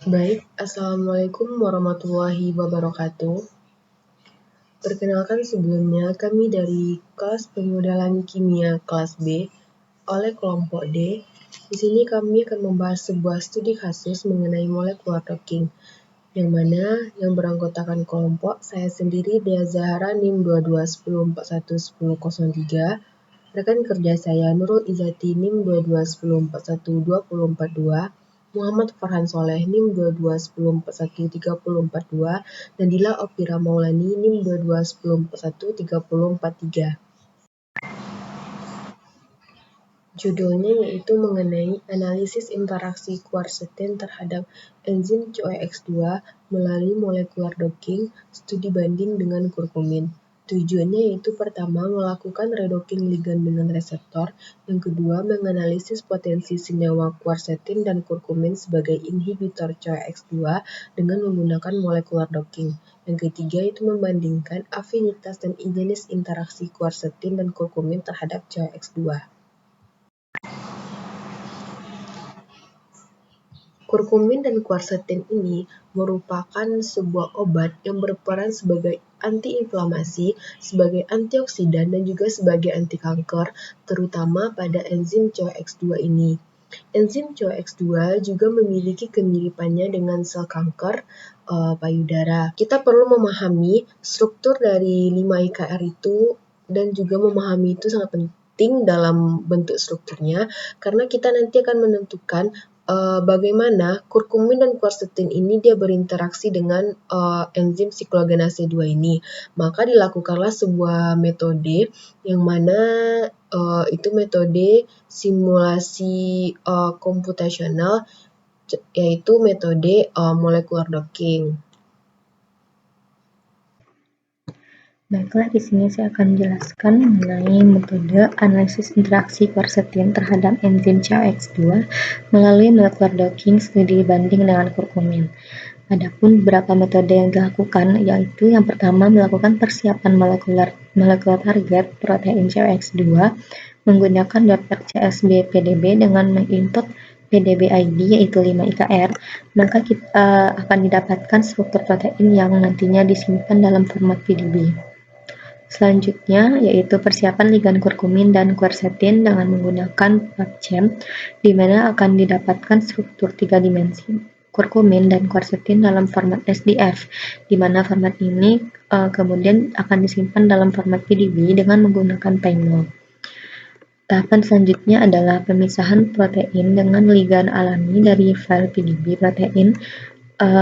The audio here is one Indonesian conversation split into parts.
Baik, Assalamualaikum warahmatullahi wabarakatuh. Perkenalkan sebelumnya, kami dari kelas pemodelan kimia kelas B oleh kelompok D. Di sini kami akan membahas sebuah studi kasus mengenai molekular docking, yang mana yang beranggotakan kelompok saya sendiri Dea Zahara NIM 2210411003, rekan kerja saya Nurul Izati NIM 2210412042, Muhammad Farhan Soleh NIM 2210413042, dan Dila Opira Maulani NIM 2210413043. Judulnya yaitu mengenai analisis interaksi quercetin terhadap enzim COX2 melalui molekular docking, studi banding dengan kurkumin. Tujuannya yaitu pertama, melakukan redocking ligan dengan reseptor, yang kedua, menganalisis potensi senyawa quercetin dan kurkumin sebagai inhibitor COX2 dengan menggunakan molekular docking. Yang ketiga, itu membandingkan afinitas dan jenis interaksi quercetin dan kurkumin terhadap COX2. Kurkumin dan quercetin ini merupakan sebuah obat yang berperan sebagai antiinflamasi, sebagai antioksidan, dan juga sebagai anti kanker, terutama pada enzim COX2 ini. Enzim COX2 juga memiliki kemiripannya dengan sel kanker payudara. Kita perlu memahami struktur dari 5 IKR itu, dan juga memahami itu sangat penting dalam bentuk strukturnya, karena kita nanti akan menentukan bagaimana kurkumin dan quercetin ini dia berinteraksi dengan enzim siklogenase 2 ini. Maka dilakukanlah sebuah metode yang mana itu metode simulasi komputasional, yaitu metode molecular docking. Baiklah, di sini saya akan menjelaskan mengenai metode analisis interaksi quercetin terhadap enzim COX2 melalui molekular docking studi banding dengan kurkumin. Adapun beberapa metode yang dilakukan yaitu yang pertama melakukan persiapan molekular target protein COX2 menggunakan Doppler CSV PDB dengan menginput PDB ID yaitu 5 IKR, maka kita akan didapatkan struktur protein yang nantinya disimpan dalam format PDB. Selanjutnya yaitu persiapan ligan kurkumin dan quercetin dengan menggunakan PubChem, di mana akan didapatkan struktur 3 dimensi kurkumin dan quercetin dalam format SDF, di mana format ini kemudian akan disimpan dalam format PDB dengan menggunakan PyMol. Tahapan selanjutnya adalah pemisahan protein dengan ligan alami dari file PDB protein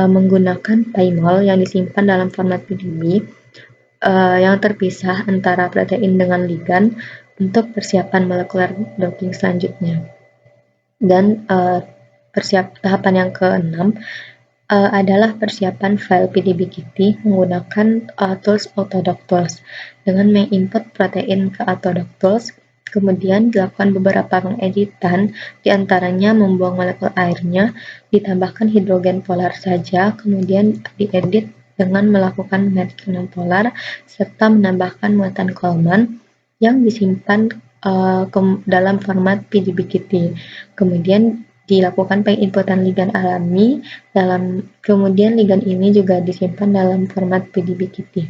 menggunakan PyMol yang disimpan dalam format PDB yang terpisah antara protein dengan ligan untuk persiapan molekular docking selanjutnya. Dan tahapan yang ke-6 adalah persiapan file PDB-Kitty menggunakan tools Autodoc Tools dengan menginput protein ke Autodoc Tools, kemudian dilakukan beberapa pengeditan, diantaranya membuang molekul airnya, ditambahkan hidrogen polar saja, kemudian diedit dengan melakukan matching non-polar, serta menambahkan muatan Coleman yang disimpan dalam format PDB-Kitty. Kemudian dilakukan penginputan ligan alami, kemudian ligan ini juga disimpan dalam format PDB-Kitty.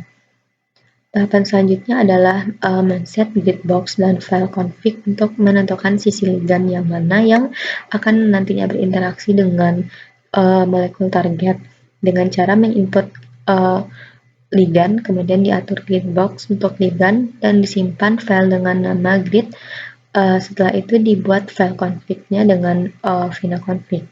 Tahapan selanjutnya adalah men-set grid box dan file config untuk menentukan sisi ligan yang mana yang akan nantinya berinteraksi dengan molekul target dengan cara menginput ligan, kemudian diatur grid box untuk ligan dan disimpan file dengan nama grid. Setelah itu dibuat file config-nya dengan vinaconfig.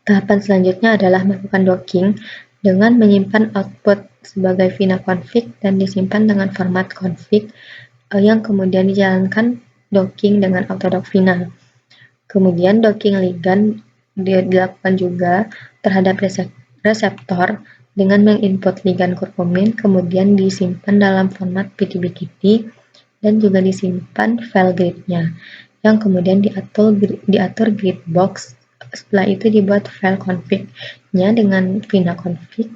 Tahapan selanjutnya adalah melakukan docking dengan menyimpan output sebagai vinaconfig dan disimpan dengan format config yang kemudian dijalankan docking dengan Autodoc Vina. Kemudian docking ligan dilakukan juga terhadap reseptor dengan menginput ligan kurkumin, kemudian disimpan dalam format PDB-Kitty dan juga disimpan file grid-nya yang kemudian diatur grid box. Setelah itu dibuat file config-nya dengan vinaconfig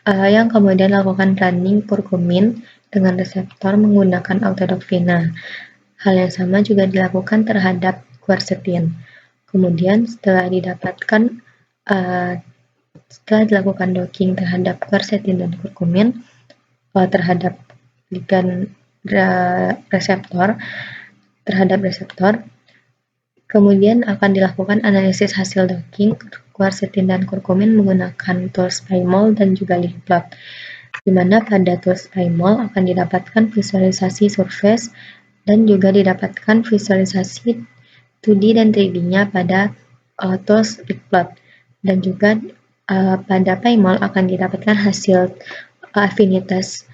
yang kemudian lakukan running kurkumin dengan reseptor menggunakan Autodoc Vina. Hal yang sama juga dilakukan terhadap quercetin. Kemudian setelah didapatkan Setelah dilakukan docking terhadap quercetin dan kurkumin terhadap ligan reseptor, kemudian akan dilakukan analisis hasil docking quercetin dan kurkumin menggunakan tools PyMol dan juga Linkplot, di mana pada tools PyMol akan didapatkan visualisasi surface dan juga didapatkan visualisasi 2D dan 3D-nya pada tools Linkplot, dan juga pada PyMol akan didapatkan hasil afinitas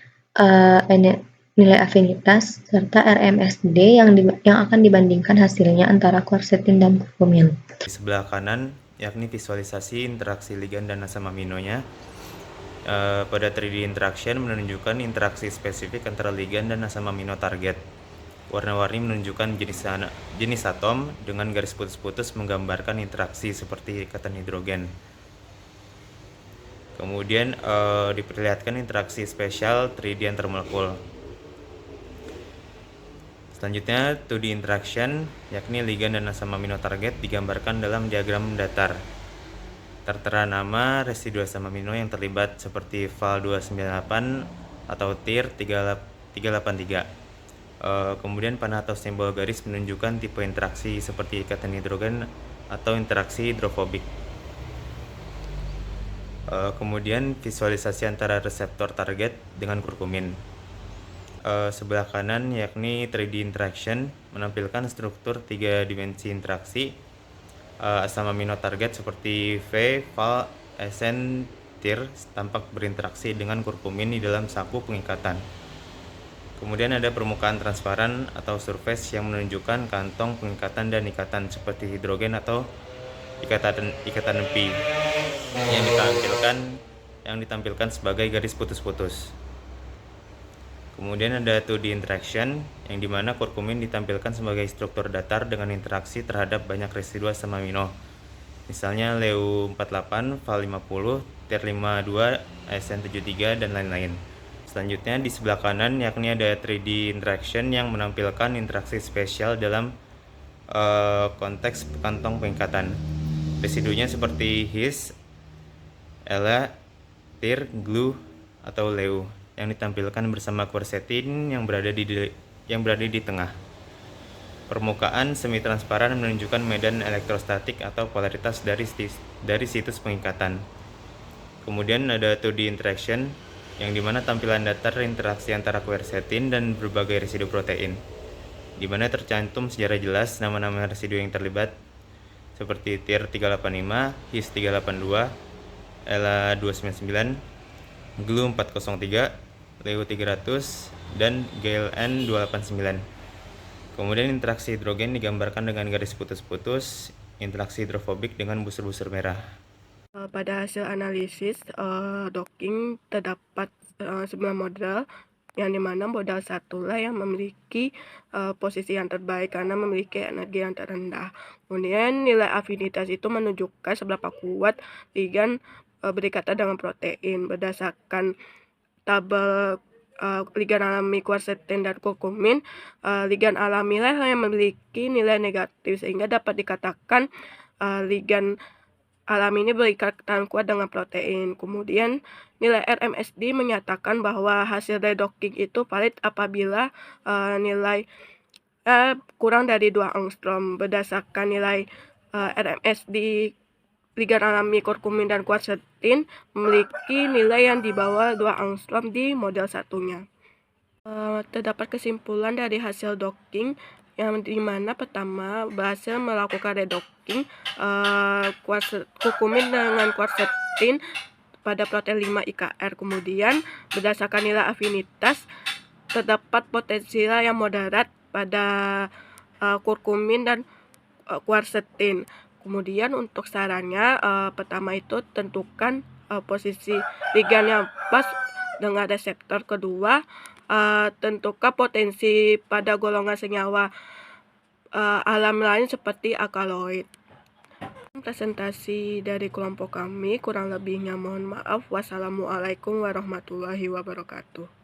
nilai afinitas serta RMSD yang akan dibandingkan hasilnya antara quercetin dan kurkumin. Di sebelah kanan yakni visualisasi interaksi ligan dan asam aminonya. Pada 3D interaction menunjukkan interaksi spesifik antara ligan dan asam amino target. Warna-warni menunjukkan jenis atom dengan garis putus-putus menggambarkan interaksi seperti ikatan hidrogen. Kemudian diperlihatkan interaksi spesial 3D antarmolekul. Selanjutnya 2D interaction, yakni ligan dan asam amino target digambarkan dalam diagram datar. Tertera nama residu asam amino yang terlibat seperti Val298 atau TIR383. Kemudian panah atau simbol garis menunjukkan tipe interaksi seperti ikatan hidrogen atau interaksi hidrofobik. Kemudian visualisasi antara reseptor target dengan kurkumin. Sebelah kanan yakni 3D interaction menampilkan struktur 3 dimensi interaksi asam amino target seperti V, Val, SN, TIR tampak berinteraksi dengan kurkumin di dalam saku pengikatan. Kemudian ada permukaan transparan atau surface yang menunjukkan kantong pengikatan dan ikatan seperti hidrogen atau ikatan pi yang ditampilkan sebagai garis putus-putus. Kemudian ada 2D interaction yang dimana kurkumin ditampilkan sebagai struktur datar dengan interaksi terhadap banyak residu asam amino. Misalnya Leu48, Val50, TIR52, SN73 dan lain-lain. Selanjutnya di sebelah kanan yakni ada 3D interaction yang menampilkan interaksi spesial dalam konteks kantong pengikatan. Residunya seperti His, Ella, TIR, glue atau Leu yang ditampilkan bersama quercetin yang berada di tengah. Permukaan semi transparan menunjukkan medan elektrostatik atau polaritas dari situs pengikatan. Kemudian ada 2D interaction yang dimana tampilan datar interaksi antara quercetin dan berbagai residu protein, dimana tercantum secara jelas nama-nama residu yang terlibat seperti TIR385, HIS382, ELA299, GLU403, Leu300, dan GLN289. Kemudian interaksi hidrogen digambarkan dengan garis putus-putus, interaksi hidrofobik dengan busur-busur merah. Pada hasil analisis docking terdapat 9 model, yang dimana model satulah yang memiliki posisi yang terbaik karena memiliki energi yang terendah. Kemudian nilai afinitas itu menunjukkan seberapa kuat ligan berikatan dengan protein berdasarkan tabel ligan alami quercetin dan kurkumin. Ligan alami lah yang memiliki nilai negatif sehingga dapat dikatakan ligan alami ini berikatan kuat dengan protein. Kemudian nilai RMSD menyatakan bahwa hasil dari docking itu valid apabila nilai kurang dari 2 angstrom. Berdasarkan nilai RMSD ligan alami kurkumin dan quercetin memiliki nilai yang di bawah 2 angstrom di model satunya. Terdapat kesimpulan dari hasil docking yang dimana pertama berhasil melakukan redocking kurkumin dengan quercetin pada protein 5 IKR. Kemudian berdasarkan nilai afinitas terdapat potensial yang moderat pada kurkumin dan quercetin. Kemudian untuk sarannya pertama itu tentukan posisi ligan yang pas dengan reseptor. Kedua, tentukan potensi pada golongan senyawa alam lain seperti alkaloid. Presentasi dari kelompok kami, kurang lebihnya mohon maaf. Wassalamualaikum warahmatullahi wabarakatuh.